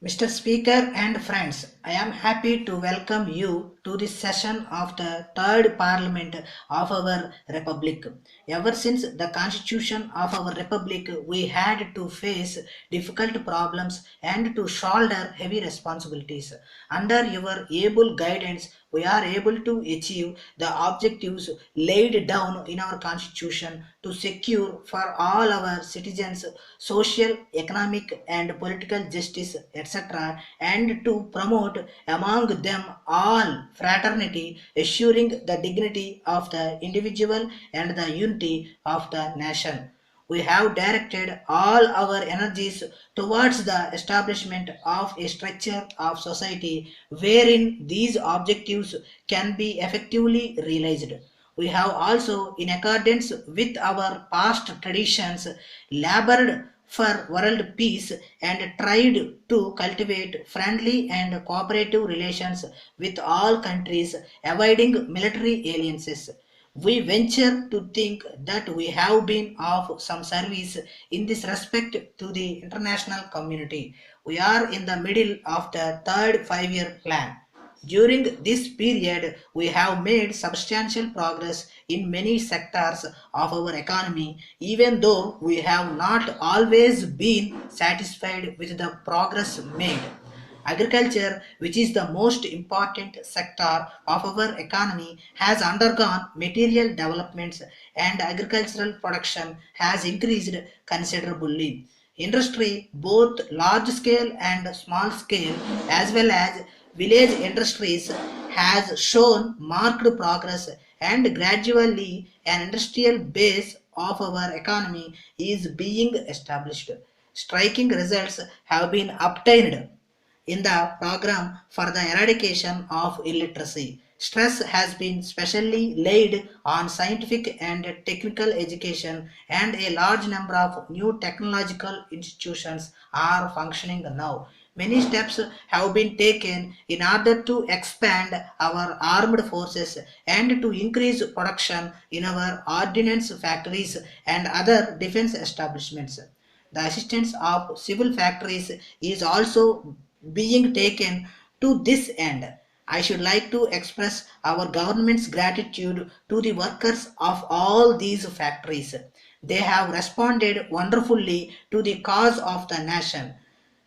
Mr. Speaker and friends, I am happy to welcome you to this session of the third parliament of our republic. Ever since the constitution of our republic, we had to face difficult problems and to shoulder heavy responsibilities. Under your able guidance, we are able to achieve the objectives laid down in our constitution to secure for all our citizens social, economic, and political justice, etc., and to promote among them all fraternity, assuring the dignity of the individual and the unity of the nation. We have directed all our energies towards the establishment of a structure of society wherein these objectives can be effectively realized. We have also, in accordance with our past traditions, labored for world peace and tried to cultivate friendly and cooperative relations with all countries, avoiding military alliances. We venture to think that we have been of some service in this respect to the international community. We are in the middle of the third 5 year plan. During this period, we have made substantial progress in many sectors of our economy, even though we have not always been satisfied with the progress made. Agriculture, which is the most important sector of our economy, has undergone material developments and agricultural production has increased considerably. Industry, both large scale and small scale, as well as village industries, has shown marked progress and gradually an industrial base of our economy is being established. Striking results have been obtained in the program for the eradication of illiteracy. Stress has been specially laid on scientific and technical education, and a large number of new technological institutions are functioning now. Many steps have been taken in order to expand our armed forces and to increase production in our ordnance factories and other defense establishments. The assistance of civil factories is also being taken to this end. I should like to express our government's gratitude to the workers of all these factories. They have responded wonderfully to the cause of the nation.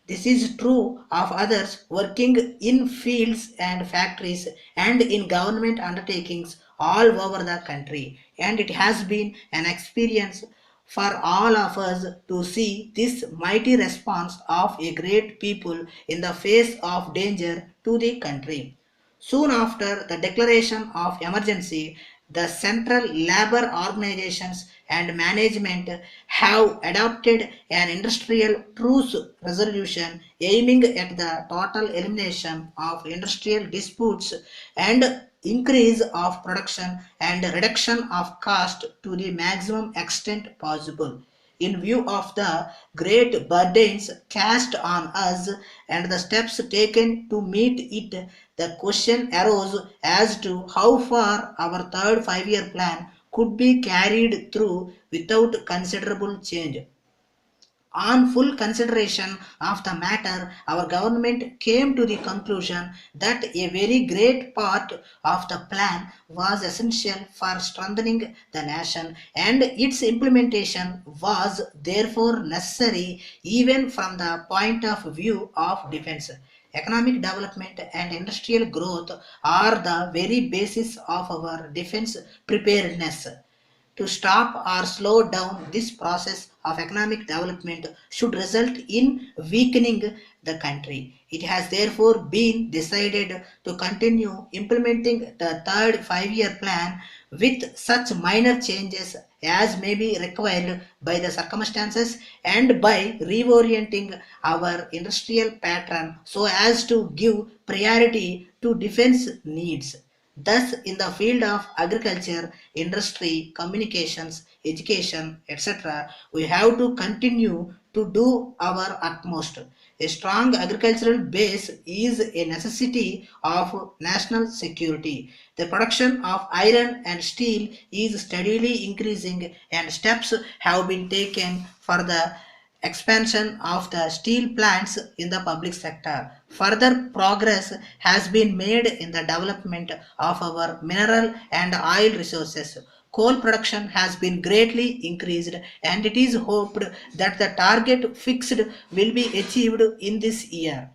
This is true of others working in fields and factories and in government undertakings all over the country. And it has been an experience for all of us to see this mighty response of a great people in the face of danger to the country. Soon after the declaration of emergency, the central labor organizations and management have adopted an industrial truce resolution aiming at the total elimination of industrial disputes and increase of production and reduction of cost to the maximum extent possible. In view of the great burdens cast on us and the steps taken to meet it, the question arose as to how far our third 5 year plan could be carried through without considerable change. On full consideration of the matter, our government came to the conclusion that a very great part of the plan was essential for strengthening the nation and its implementation was therefore necessary even from the point of view of defense. Economic development and industrial growth are the very basis of our defense preparedness. To stop or slow down this process of economic development should result in weakening the country. It has therefore been decided to continue implementing the third 5 year plan with such minor changes as may be required by the circumstances and by reorienting our industrial pattern so as to give priority to defense needs. Thus, in the field of agriculture, industry, communications, education, etc., we have to continue to do our utmost. A strong agricultural base is a necessity of national security. The production of iron and steel is steadily increasing, and steps have been taken for the expansion of the steel plants in the public sector. Further progress has been made in the development of our mineral and oil resources. Coal production has been greatly increased, and it is hoped that the target fixed will be achieved in this year.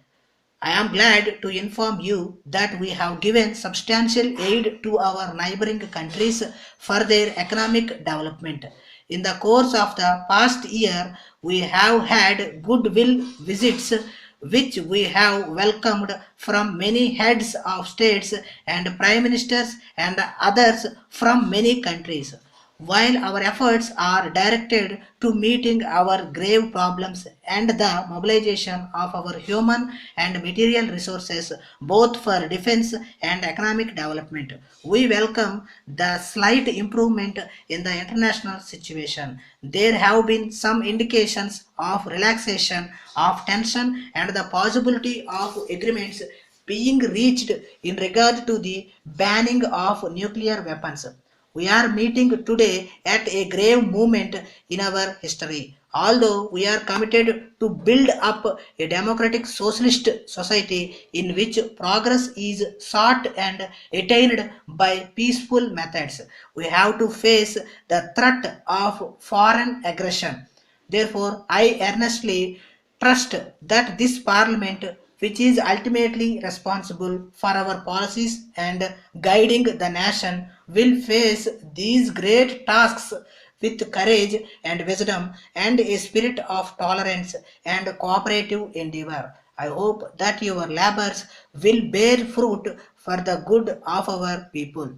I am glad to inform you that we have given substantial aid to our neighboring countries for their economic development. In the course of the past year, we have had goodwill visits which we have welcomed from many heads of states and prime ministers and others from many countries. While our efforts are directed to meeting our grave problems and the mobilization of our human and material resources both for defense and economic development, we welcome the slight improvement in the international situation. There have been some indications of relaxation of tension and the possibility of agreements being reached in regard to the banning of nuclear weapons. We are meeting today at a grave moment in our history. Although we are committed to build up a democratic socialist society in which progress is sought and attained by peaceful methods, we have to face the threat of foreign aggression. Therefore, I earnestly trust that this Parliament, which is ultimately responsible for our policies and guiding the nation, will face these great tasks with courage and wisdom and a spirit of tolerance and cooperative endeavor. I hope that your labors will bear fruit for the good of our people.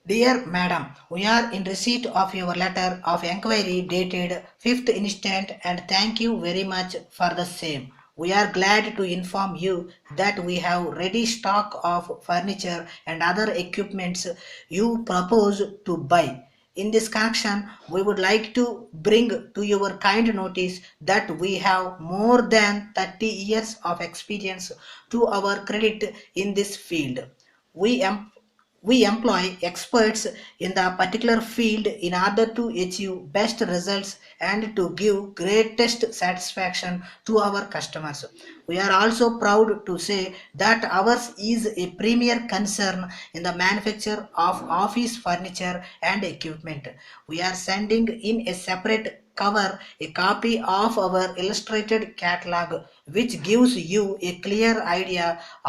Dear Madam, we are in receipt of your letter of enquiry dated 5th instant and thank you very much for the same. We are glad to inform you that we have ready stock of furniture and other equipments you propose to buy. In this connection, we would like to bring to your kind notice that we have more than 30 years of experience to our credit in this field. We em- we employ experts in the particular field in order to achieve best results and to give greatest satisfaction to our customers. We are also proud to say that ours is a premier concern in the manufacture of office furniture and equipment. We are sending in a separate cover a copy of our illustrated catalog which gives you a clear idea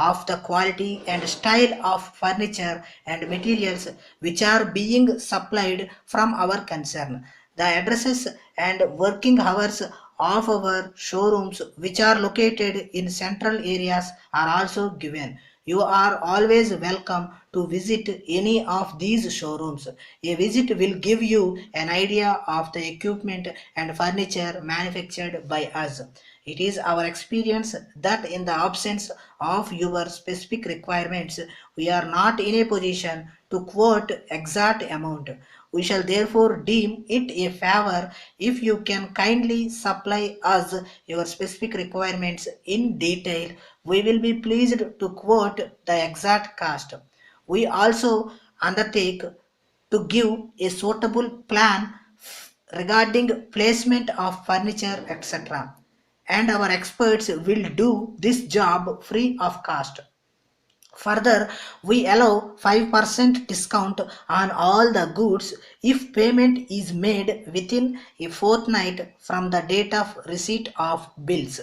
of the quality and style of furniture and materials which are being supplied from our concern. The addresses and working hours of our showrooms which are located in central areas are also given. You are always welcome to visit any of these showrooms. A visit will give you an idea of the equipment and furniture manufactured by us. It is our experience that in the absence of your specific requirements, we are not in a position to quote exact amount. We shall therefore deem it a favor if you can kindly supply us your specific requirements in detail. We will be pleased to quote the exact cost. We also undertake to give a suitable plan regarding placement of furniture, etc. And our experts will do this job free of cost. Further, we allow 5% discount on all the goods if payment is made within a fortnight from the date of receipt of bills.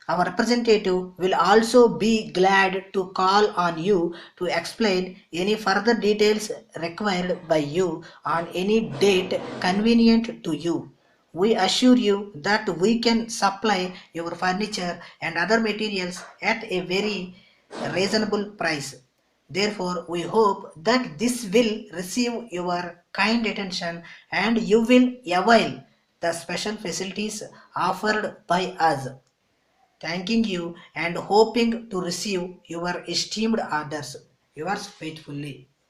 Our representative will also be glad to call on you to explain any further details required by you on any date convenient to you. We assure you that we can supply your furniture and other materials at a very reasonable price. Therefore, we hope that this will receive your kind attention and you will avail the special facilities offered by us. Thanking you and hoping to receive your esteemed orders. Yours faithfully.